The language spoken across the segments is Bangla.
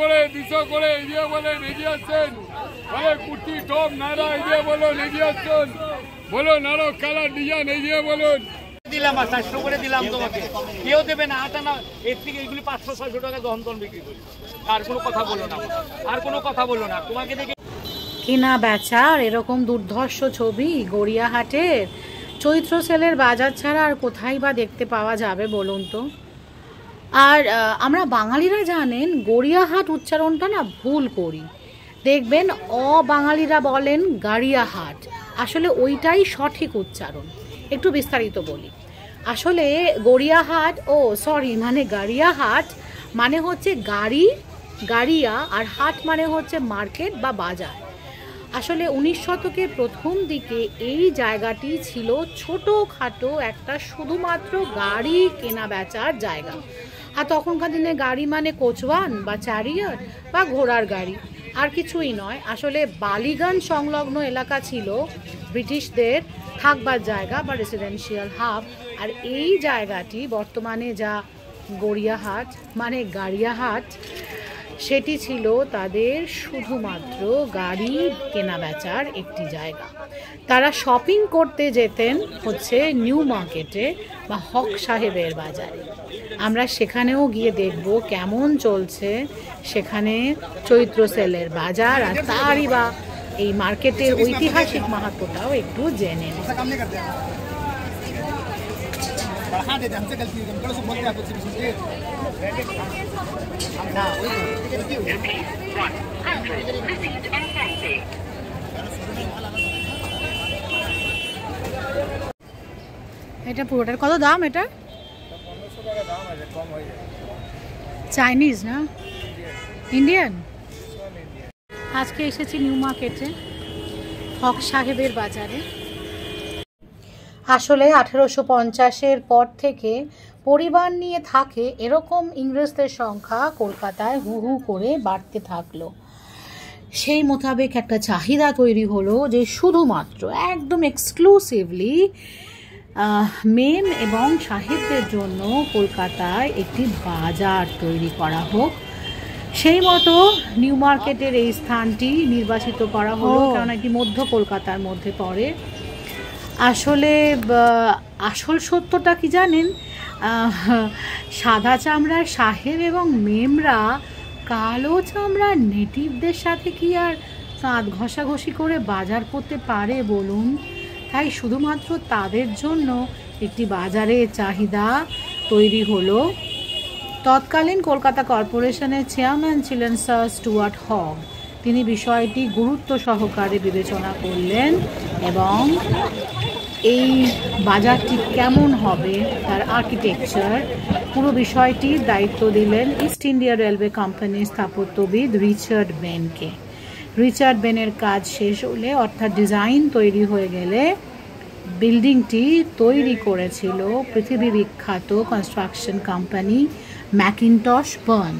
করে 200 করে এগিয়ে বলেন, এগিয়ে আসছেন। বলে কুর্তি টপ নারা এগিয়ে বলুন, এগিয়ে আসছেন। বলুন আরো কালার ডিজাইন এগিয়ে বলুন। দিলাম 400 করে দিলাম তোমাকে, কেউ দেবে না। আটা না, এর থেকে এইগুলি 500-600 টাকা দহন বিক্রি করি। আর কোনো কথা বলো না, আর কোনো কথা বলো না। তোমাকে দেখে কেনা বেচার এরকম দুর্ধর্ষ ছবি গড়িয়াহাটের চৈত্র সেলের বাজার ছাড়া আর কোথায় বা দেখতে পাওয়া যাবে বলুন তো। আর আমরা বাঙালিরা জানেন গড়িয়াহাট উচ্চারণটা না ভুল করি, দেখবেন অবাঙালিরা বলেন গাড়িয়াহাট, আসলে ওইটাই সঠিক উচ্চারণ। একটু বিস্তারিত বলি। আসলে গড়িয়াহাট মানে গাড়িয়াহাট মানে হচ্ছে গাড়ি, গাড়িয়া, আর হাট মানে হচ্ছে মার্কেট বা বাজার। আসলে 19 শতকের প্রথম দিকে এই জায়গাটি ছিল ছোটোখাটো একটা শুধুমাত্র গাড়ি কেনা বেচার জায়গা। আর তখনকার দিনে গাড়ি মানে কোচওয়ান বা চ্যারিয়ট বা ঘোড়ার গাড়ি, আর কিছুই নয়। আসলে বালিগঞ্জ সংলগ্ন এলাকা ছিল ব্রিটিশদের থাকবার জায়গা বা রেসিডেন্সিয়াল হাব। আর এই জায়গাটি বর্তমানে যা গড়িয়াহাট মানে গাড়িয়াহাট, সেটি ছিল তাদের শুধুমাত্র গাড়ি কেনা বেচার একটি জায়গা। তারা শপিং করতে যেতেন হচ্ছে নিউ মার্কেটে বা হক সাহেবের বাজারে। আমরা সেখানেও গিয়ে দেখব কেমন চলছে সেখানে চৈত্র সেলের বাজার, আর তারই বা এই মার্কেটের ঐতিহাসিক মাহাত্ম্যটাও একটু জেনে নিই। এটা পুরোটার কত দাম? এটা চাইনিজ না ইন্ডিয়ান? আজকে এসেছি নিউ মার্কেটে হক সাহেবের বাজারে। আসলে 1850-এর পর থেকে পরিবার নিয়ে থাকে এরকম ইংরেজদের সংখ্যা কলকাতায় হু হু করে বাড়তে থাকলো। সেই মোতাবেক একটা চাহিদা তৈরি হলো যে শুধুমাত্র একদম এক্সক্লুসিভলি মেম এবং সাহেবদের জন্য কলকাতায় একটি বাজার তৈরি করা হোক। সেই মতো নিউ মার্কেটের এই স্থানটি নির্বাচিত করা হলো, কারণ এটি মধ্য কলকাতার মধ্যে পড়ে। আসলে আসল সত্যটা কি জানেন? সাদা চামড়ার সাহেব এবং মেমরা কালো চামড়ার নেটিভদের সাথে কি আর দাঁত ঘষাঘষি করে বাজার করতে পারে বলুন? তাই শুধুমাত্র তাদের জন্য একটি বাজারের চাহিদা তৈরি হলো। তৎকালীন কলকাতা কর্পোরেশনের চেয়ারম্যান ছিলেন স্যার স্টুয়ার্ট হগ। তিনি বিষয়টি গুরুত্ব সহকারে বিবেচনা করলেন এবং এই বাজারটি কেমন হবে, তার আর্কিটেকচার, পুরো বিষয়টির দায়িত্ব দিলেন ইস্ট ইন্ডিয়া রেলওয়ে কোম্পানির স্থাপত্যবিদ রিচার্ড বেনকে। রিচার্ড বেনের কাজ শেষ হলে, অর্থাৎ ডিজাইন তৈরি হয়ে গেলে, বিল্ডিংটি তৈরি করেছিল পৃথিবী বিখ্যাত construction company Mackintosh Burn.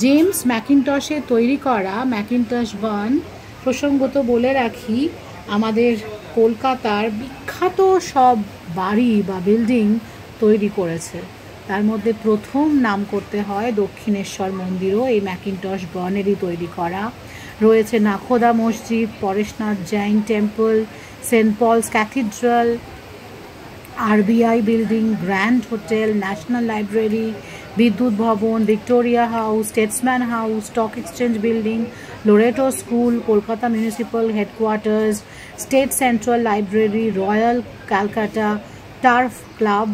James ম্যাকিনটশের তৈরি করা ম্যাকিনটশ বার্ন, প্রসঙ্গত বলে রাখি, আমাদের কলকাতার বিখ্যাত সব বাড়ি বা বিল্ডিং তৈরি করেছে। তার মধ্যে প্রথম নাম করতে হয় দক্ষিণেশ্বর মন্দিরও এই ম্যাকিনটশ বার্নেরই তৈরি করা। রয়েছে নাখোদা মসজিদ, Pareshnath Jain temple, Saint Paul's cathedral, RBI building, grand hotel, national library, Bidyut Bhavan, Victoria house, Statesman house, stock exchange building, Loreto school, Kolkata municipal headquarters, state central library, royal Calcutta turf club,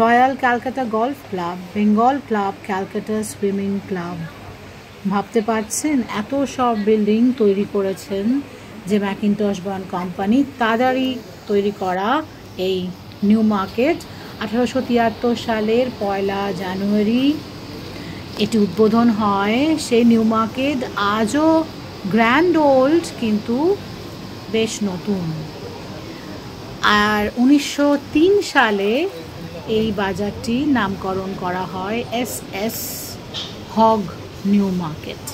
royal Calcutta golf club, Bengal club, Calcutta swimming club. ভাবতে পারছেন এত সব বিল্ডিং তৈরি করেছেন যে ম্যাকিনটশ বার্ন কোম্পানি। তাদেরই তৈরি করা এই নিউ মার্কেট 1873 সালের 1 জানুয়ারি এটি উদ্বোধন হয়। সেই নিউ মার্কেট আজও গ্র্যান্ড ওল্ড, কিন্তু বেশ নতুন। আর 1903 সালে এই বাজারটি নামকরণ করা হয় এস হগ নিউ মার্কেট,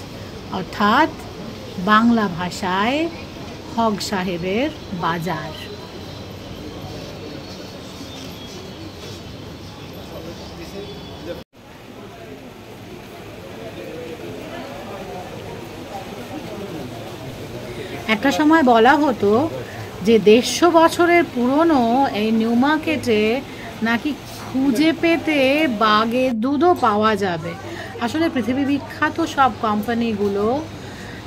অর্থাৎ বাংলা ভাষায় হগ সাহেবের বাজার। একটা সময় বলা হতো যে 150 বছরের পুরনো এই নিউ মার্কেটে নাকি খুঁজে পেতে বাঘের দুধও পাওয়া যাবে। আসলে পৃথিবী বিখ্যাত সব কোম্পানিগুলো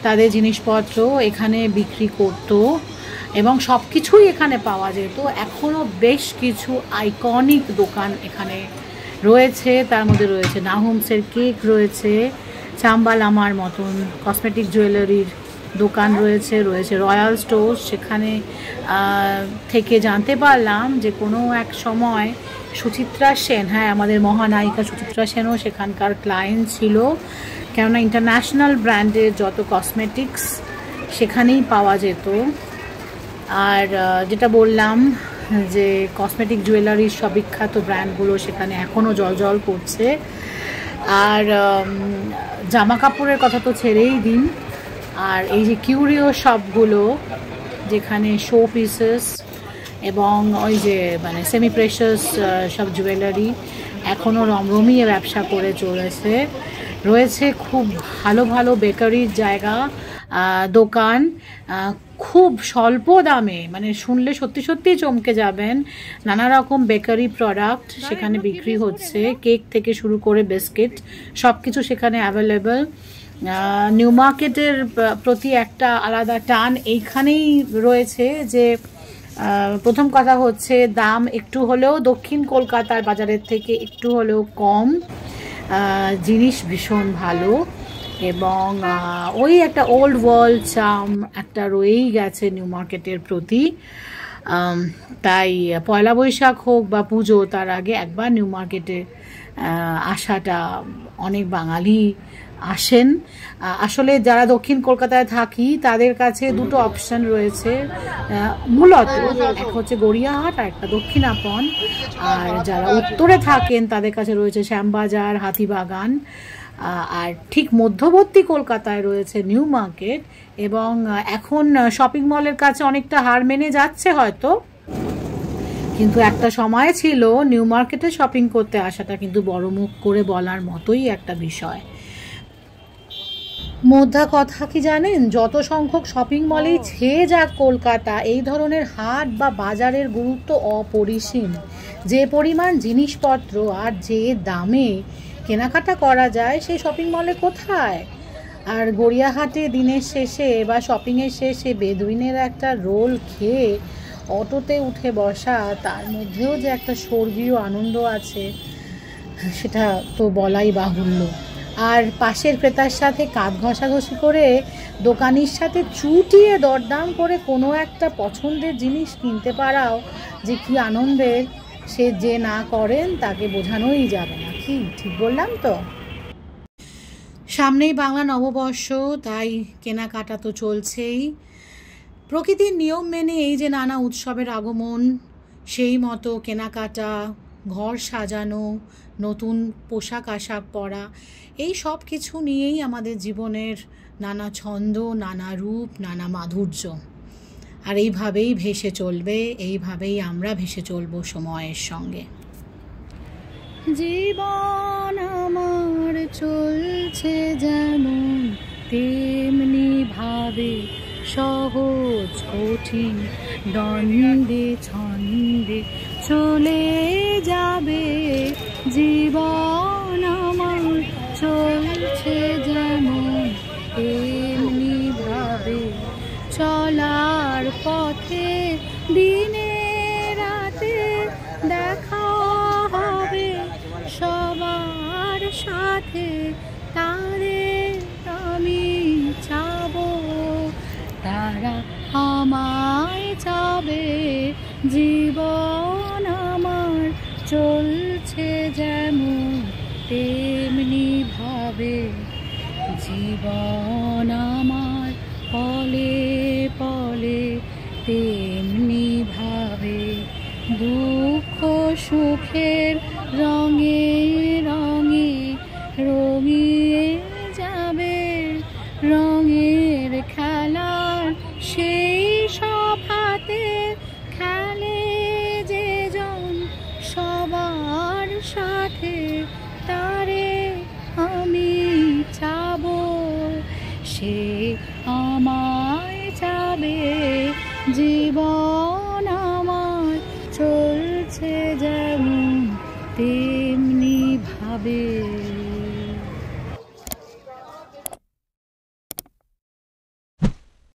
তাদের জিনিসপত্র এখানে বিক্রি করতো এবং সব কিছুই এখানে পাওয়া যেত। এখনও বেশ কিছু আইকনিক দোকান এখানে রয়েছে, তার মধ্যে রয়েছে নাহুমসের কেক, রয়েছে চাম্বালামার মতন কসমেটিক জুয়েলারির দোকান রয়েছে, রয়েছে রয়্যাল স্টোর। সেখানে থেকে জানতে পারলাম যে কোনো এক সময় সুচিত্রা সেন, হ্যাঁ আমাদের মহানায়িকা সুচিত্রা সেনও সেখানকার ক্লায়েন্ট ছিল, কেননা ইন্টারন্যাশনাল ব্র্যান্ডের যত কসমেটিক্স সেখানেই পাওয়া যেত। আর যেটা বললাম যে কসমেটিক জুয়েলারির সব বিখ্যাত ব্র্যান্ডগুলো সেখানে এখনও জলজল করছে। আর জামা কাপড়ের কথা তো ছেড়েই দিন, আর এই যে কিউরিও শপগুলো যেখানে শো পিসেস এবং ওই যে মানে সেমি প্রেশাস সব জুয়েলারি এখনও রমরমিয়ে ব্যবসা করে চলেছে। রয়েছে খুব ভালো ভালো বেকারির জায়গা, দোকান, খুব স্বল্প দামে, মানে শুনলে সত্যি সত্যিই চমকে যাবেন। নানা রকম বেকারি প্রোডাক্ট সেখানে বিক্রি হচ্ছে, কেক থেকে শুরু করে বিস্কিট সব কিছু সেখানে অ্যাভেলেবল। নিউ মার্কেটের প্রতি একটা আলাদা টান এইখানেই রয়েছে যে প্রথম কথা হচ্ছে দাম একটু হলেও দক্ষিণ কলকাতার বাজারের থেকে একটু হলেও কম, জিনিস ভীষণ ভালো এবং ওই একটা ওল্ড ওয়ার্ল্ড চার্ম একটা রয়েই গেছে নিউ মার্কেটের প্রতি। তাই পয়লা বৈশাখ হোক বা পুজো, তার আগে একবার নিউ মার্কেটে আসাটা অনেক বাঙালি আসেন। আসলে যারা দক্ষিণ কলকাতায় থাকি তাদের কাছে দুটো অপশন রয়েছে মূলত, এক হচ্ছে গড়িয়াহাট আর একটা দক্ষিণাপন। আর যারা উত্তরে থাকেন তাদের কাছে রয়েছে শ্যামবাজার, হাতিবাগান। আর ঠিক মধ্যবর্তী কলকাতায় রয়েছে নিউ মার্কেট এবং এখন শপিং মলের কাছে অনেকটা হার মেনে যাচ্ছে হয়তো, কিন্তু একটা সময় ছিল নিউ মার্কেটে শপিং করতে আসাটা কিন্তু বড় মুখ করে বলার মতোই একটা বিষয়। মোদ্দা কথা কি জানেন, যত সংখ্যক শপিং মলেই ছেয়ে যাক কলকাতা, এই ধরনের হাট বা বাজারের গুরুত্ব অপরিসীম। যে পরিমাণ জিনিসপত্র আর যে দামে কেনাকাটা করা যায় সেই শপিং মলে কোথায়? আর গড়িয়াহাটে দিনের শেষে বা শপিংয়ের শেষে বেদুইনের একটা রোল খেয়ে অটোতে উঠে বসা, তার মধ্যেও যে একটা স্বর্গীয় আনন্দ আছে সেটা তো বলাই বাহুল্য। আর পাশের ক্রেতার সাথে কাঁধ ঘষাঘষি করে দোকানির সাথে চুটিয়ে দরদাম করে কোনো একটা পছন্দের জিনিস কিনতে পারাও যে কি আনন্দের, সে যে না করেন তাকে বোঝানোই যাবে না। কি ঠিক বললাম তো? সামনেই বাংলা নববর্ষ, তাই কেনাকাটা তো চলছেই। প্রকৃতির নিয়ম মেনে এই যে নানা উৎসবের আগমন, সেই মতো কেনাকাটা, ঘর সাজানো, নতুন পোশাক আশাক পরা, এই সব কিছু নিয়েই আমাদের জীবনের নানা ছন্দ, নানা রূপ, নানা মাধুর্য। আর এইভাবেই ভেসে চলবে, এইভাবেই আমরা ভেসে চলবো সময়ের সঙ্গে। জীবন আমার চলছে যেমন তেমনি ভাবে, সহজ কঠিন দ্বন্দ্বে ছন্দে চলে যাবে। জীবন আমার চলছে যেমন তেমনি ভাবে, চলার পথে দিনে রাতে দেখা হবে সবার সাথে, তাদের আমি চাবো, তারা আমায় চাবে। জীবন আমার চলছে যেমন তেমনি ভাবে, জীবন আমার পলে পলে তেমনি ভাবে। দুঃখ সুখের রঙে রঙে রঙিয়ে যাবে, রঙের খেলার সেই সব হাতে খেলে যে জন সবার সাথে, তারে আমি চাবো, সে আমায় চাবে। ভাবে জীবন আমার চলছে যেমন তেমনি ভাবে।